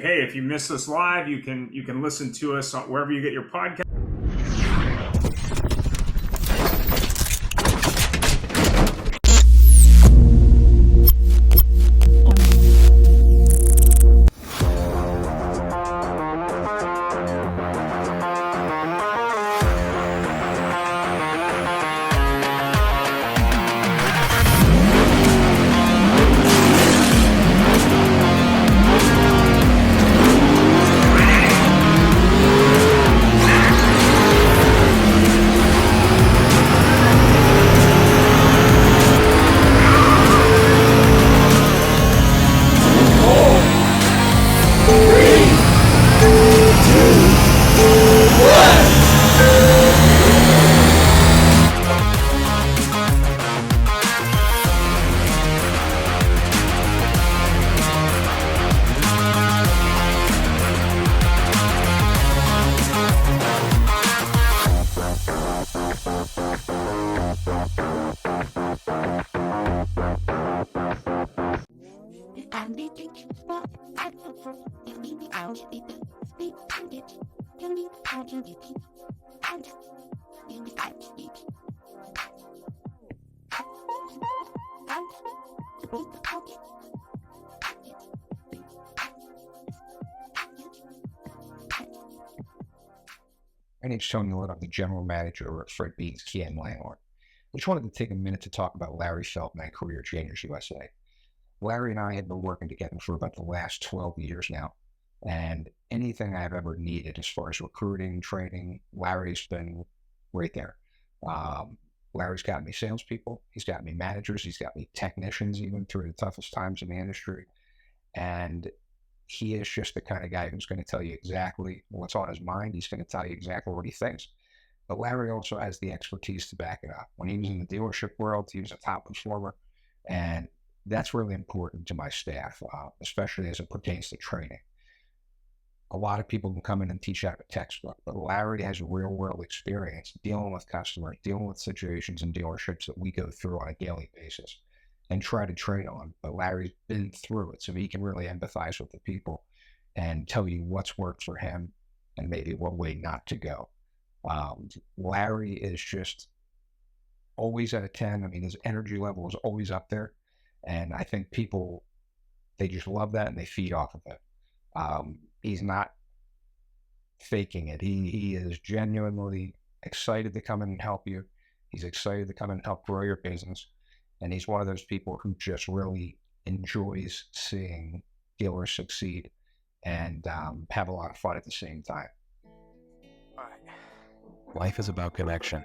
Hey, if you miss us live, you can listen to us wherever you get your podcast. My name's Tony Wood. I'm the general manager at Fred Bean's Key and Landlord. I just wanted to take a minute to talk about Larry Feldman at Career Changers USA. Larry and I have been working together for about the last 12 years now. And anything I've ever needed as far as recruiting, training, Larry's been right there. Larry's got me salespeople. He's got me managers. He's got me technicians, even through the toughest times in the industry. And he is just the kind of guy who's going to tell you exactly what's on his mind. He's going to tell you exactly what he thinks. But Larry also has the expertise to back it up. When he was in the dealership world, he was a top performer. And that's really important to my staff, especially as it pertains to training. A lot of people can come in and teach out of a textbook, but Larry has real world experience dealing with customers, dealing with situations in dealerships that we go through on a daily basis and try to train on. But Larry's been through it, so he can really empathize with the people and tell you what's worked for him and maybe what way not to go. Larry is just always at a 10. I mean, his energy level is always up there. And I think people, they just love that and they feed off of it. He's not faking it. He is genuinely excited to come in and help you. He's excited to come in and help grow your business. And he's one of those people who just really enjoys seeing dealers succeed and have a lot of fun at the same time. Life is about connection.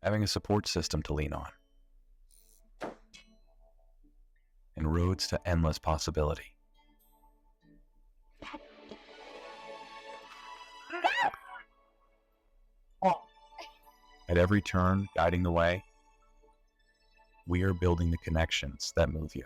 Having a support system to lean on. And roads to endless possibility. At every turn, guiding the way, we are building the connections that move you.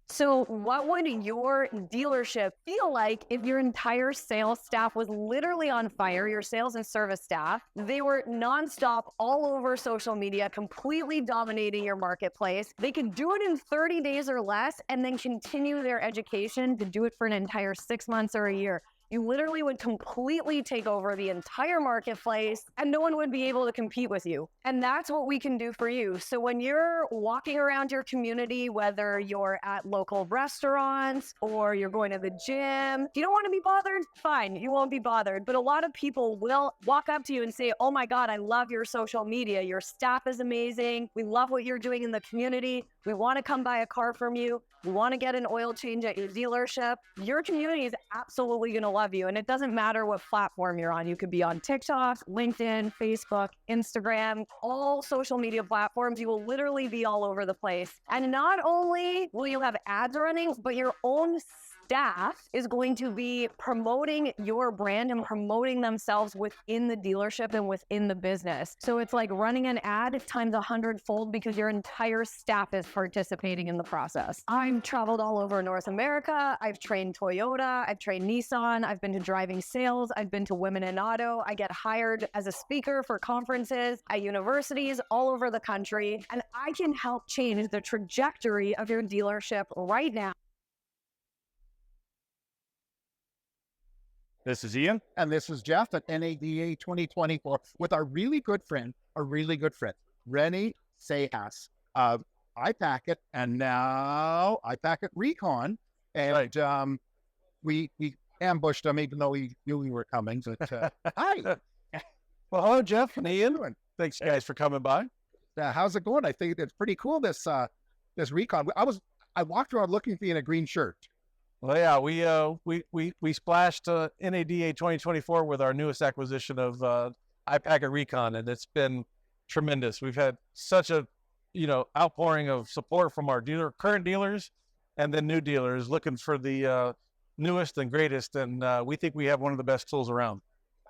So what would your dealership feel like if your entire sales staff was literally on fire, your sales and service staff? They were nonstop all over social media, completely dominating your marketplace. They could do it in 30 days or less and then continue their education to do it for an entire 6 months or a year. You literally would completely take over the entire marketplace and no one would be able to compete with you. And that's what we can do for you. So when you're walking around your community, whether you're at local restaurants or you're going to the gym, if you don't want to be bothered, fine, you won't be bothered. But a lot of people will walk up to you and say, oh my God, I love your social media. Your staff is amazing. We love what you're doing in the community. We want to come buy a car from you. We want to get an oil change at your dealership. Your community is absolutely going to love you. And it doesn't matter what platform you're on. You could be on TikTok, LinkedIn, Facebook, Instagram, all social media platforms. You will literally be all over the place. And not only will you have ads running, but your own staff is going to be promoting your brand and promoting themselves within the dealership and within the business. So it's like running an ad times 100-fold because your entire staff is participating in the process. I've traveled all over North America. I've trained Toyota. I've trained Nissan. I've been to driving sales. I've been to Women in Auto. I get hired as a speaker for conferences at universities all over the country. And I can help change the trajectory of your dealership right now. This is Ian. And this is Jeff at NADA 2024 with our really good friend, Rene Cejas of iPacket and now iPacket Recon. And Right. We ambushed him even though we knew we were coming. But hi, Well, hello, Jeff and Ian. Thanks, guys, for coming by. how's it going? I think it's pretty cool. This Recon. I walked around looking for you in a green shirt. Well, yeah, we splashed NADA 2024 with our newest acquisition of iPacket Recon, and it's been tremendous. We've had such a outpouring of support from our current dealers, and then new dealers looking for the newest and greatest. And we think we have one of the best tools around.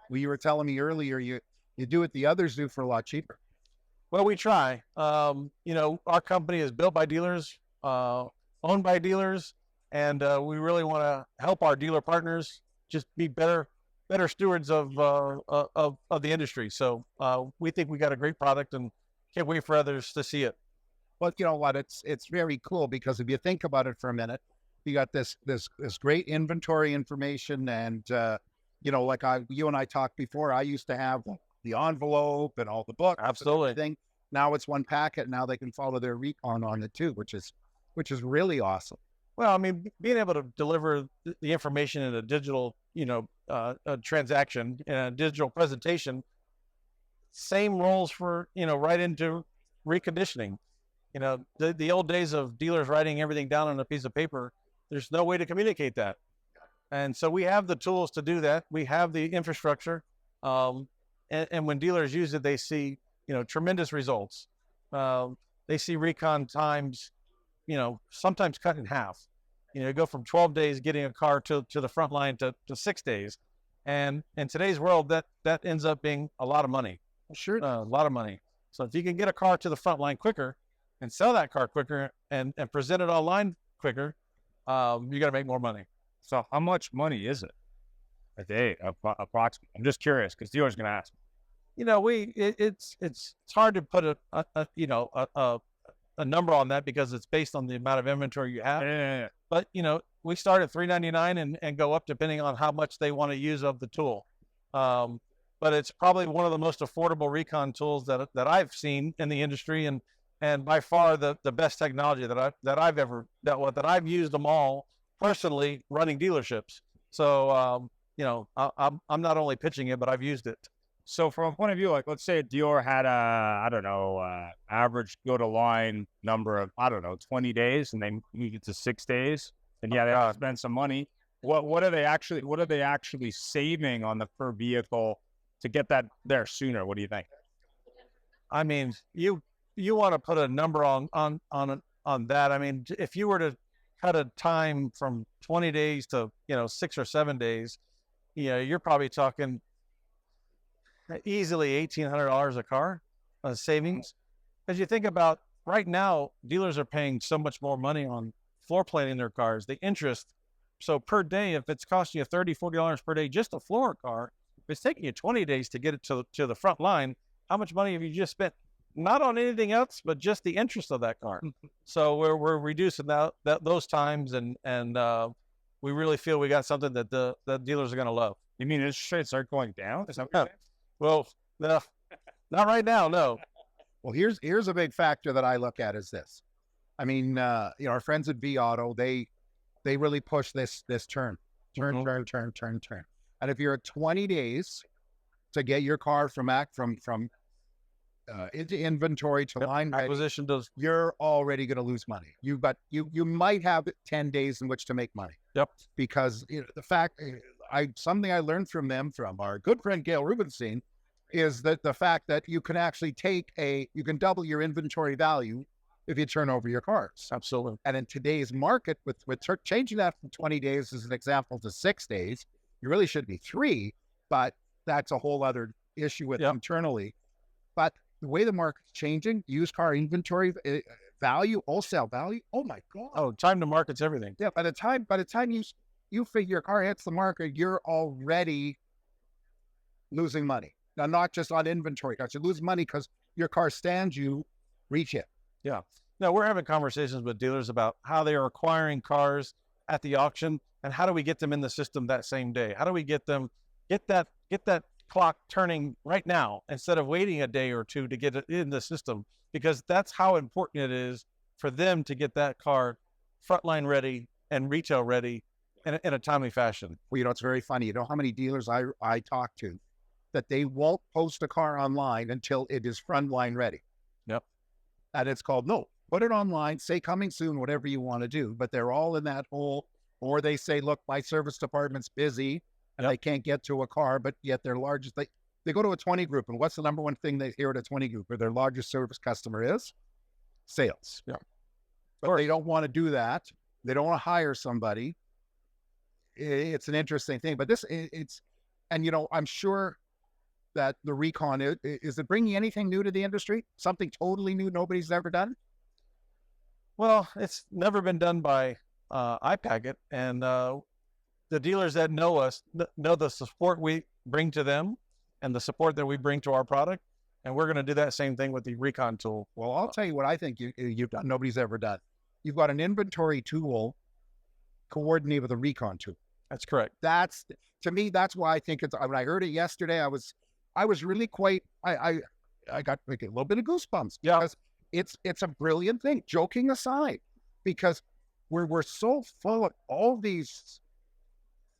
Well, you were telling me earlier you do what the others do for a lot cheaper. Well, we try. Our company is built by dealers, owned by dealers. And we really want to help our dealer partners just be better stewards of the industry. So we think we got a great product and can't wait for others to see it. But you know what? It's very cool because if you think about it for a minute, you got this great inventory information, and like you and I talked before. I used to have the envelope and all the books. Absolutely. And everything. Now it's one packet. Now they can follow their recon on it too, which is really awesome. Well, I mean, being able to deliver the information in a digital, a transaction and a digital presentation, same roles for, right into reconditioning. The old days of dealers writing everything down on a piece of paper, there's no way to communicate that. And so we have the tools to do that. We have the infrastructure. And when dealers use it, they see, tremendous results. They see recon times, sometimes cut in half. Go from 12 days getting a car to the front line to 6 days. And in today's world, that ends up being a lot of money. Sure. A lot of money. So if you can get a car to the front line quicker and sell that car quicker and present it online quicker, you got to make more money. So how much money is it a day, approximately? I'm just curious because dealers are going to ask. It's hard to put a number on that because it's based on the amount of inventory you have. Yeah. But, we start at $399 and go up depending on how much they want to use of the tool. But it's probably one of the most affordable recon tools that I've seen in the industry, and by far the best technology that I've ever dealt with, that I've used them all personally running dealerships. So, I'm not only pitching it, but I've used it. So from a point of view, like let's say a dealer had average go to line number of, 20 days, and they move it to 6 days, and they have to spend some money. What are they actually saving on the per vehicle to get that there sooner? What do you think? I mean, you want to put a number on that. I mean, if you were to cut a time from 20 days to 6 or 7 days, you're probably talking easily $1,800 a car savings. As you think about right now, dealers are paying so much more money on floor planning their cars, the interest. So per day, if it's costing you $30, $40 per day, just a floor car, if it's taking you 20 days to get it to the front line, how much money have you just spent? Not on anything else, but just the interest of that car. So we're reducing those times, and we really feel we got something that the dealers are going to love. You mean interest rates are going down? Is that what you're saying? Well, no, not right now, no. Well, here's a big factor that I look at is this. I mean, our friends at V Auto, they really push this turn. And if you're at 20 days to get your car from into inventory to line ready, Acquisition does. you're already going to lose money. You might have 10 days in which to make money. Yep. Because the fact, something I learned from our good friend Gail Rubenstein, is that the fact that you can actually you can double your inventory value if you turn over your cars. Absolutely. And in today's market, with changing that from 20 days as an example to 6 days, you really should be 3, but that's a whole other issue with internally. But the way the market's changing, used car inventory value, wholesale value, oh my God. Oh, time to market's everything. Yeah, by the time you figure your car hits the market, you're already losing money. Now, not just on inventory costs, you lose money because your car stands you reach it. Yeah. No, we're having conversations with dealers about how they are acquiring cars at the auction and how do we get them in the system that same day? How do we get that clock turning right now instead of waiting a day or two to get it in the system? Because that's how important it is for them to get that car frontline ready and retail ready in a timely fashion. Well, it's very funny. You know how many dealers I talk to that they won't post a car online until it is frontline ready. Yep. And it's called, no, put it online, say coming soon, whatever you want to do. But they're all in that hole. Or they say, look, my service department's busy and they can't get to a car, but yet their largest, they go to a 20 group. And what's the number one thing they hear at a 20 group where their largest service customer is? Sales. Yeah. But they don't want to do that. They don't want to hire somebody. It's an interesting thing, but I'm sure that the Recon, is it bringing anything new to the industry? Something totally new nobody's ever done? Well, it's never been done by iPacket, and the dealers that know us know the support we bring to them and the support that we bring to our product, and we're going to do that same thing with the Recon tool. Well, I'll tell you what I think you've done. Nobody's ever done. You've got an inventory tool coordinated with a Recon tool. That's correct. To me, that's why I think when I heard it yesterday, I was really quite, I got like a little bit of goosebumps. Yeah. Because it's a brilliant thing, joking aside, because we're so full of all these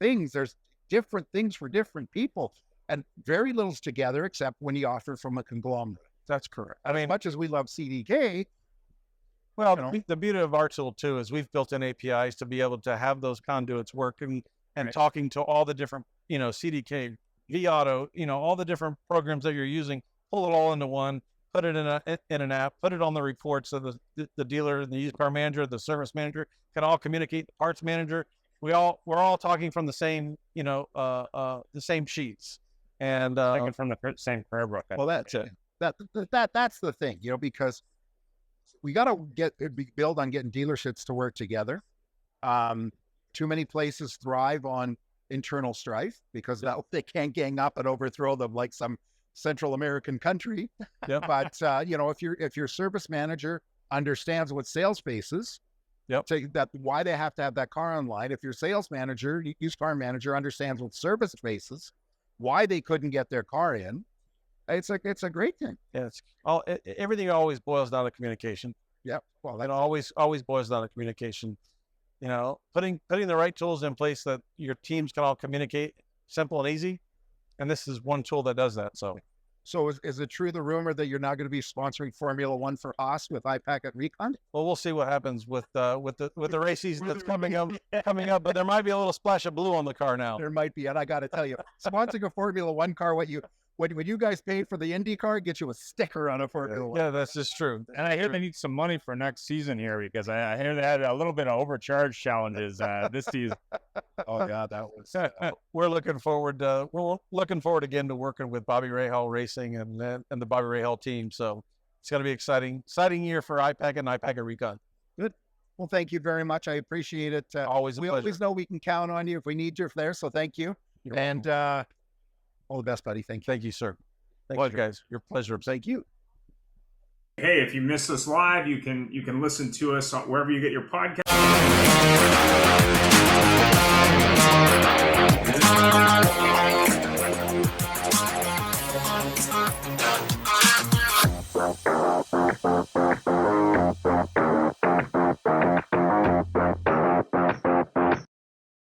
things. There's different things for different people and very little's together, except when you offer from a conglomerate. That's correct. I mean, as much as we love CDK, well, the beauty of our tool too is we've built in APIs to be able to have those conduits working and talking to all the different, CDK, vAuto, all the different programs that you're using, pull it all into one, put it in an app, put it on the report so the dealer, the used car manager, the service manager can all communicate, the parts manager. We're all talking from the same, the same sheets. And taken from the same prayer book. Well, that's it. That's the thing, because we got to build on getting dealerships to work together. Too many places thrive on internal strife because they can't gang up and overthrow them like some Central American country. Yep. But if your service manager understands what sales space is, why they have to have that car online. If your sales manager, used car manager, understands what service space is, why they couldn't get their car in, it's a great thing. Yeah, everything always boils down to communication. Yeah, well, it always boils down to communication. Putting the right tools in place that your teams can all communicate, simple and easy. And this is one tool that does that. So is it true, the rumor that you're now going to be sponsoring Formula One for Haas with iPacket Recon? Well, we'll see what happens with the race season that's coming up. But there might be a little splash of blue on the car now. There might be, and I got to tell you, sponsoring a Formula One car, when you guys paid for the Indy car, get you a sticker on a Formula One. Yeah, that's just true. And I hear they need some money for next season here because I hear they had a little bit of overcharge challenges this season. Oh yeah, that was. We're looking forward. We're looking forward again to working with Bobby Rahal Racing and the Bobby Rahal team. So it's going to be exciting year for iPacket and iPacket Recon. Good. Well, thank you very much. I appreciate it. Always a pleasure. We always know we can count on you if we need you there. So thank you. All the best, buddy. Thank you. Thank you, sir. Thank you, guys. Your pleasure. Thank you. Hey, if you missed us live, you can listen to us wherever you get your podcast.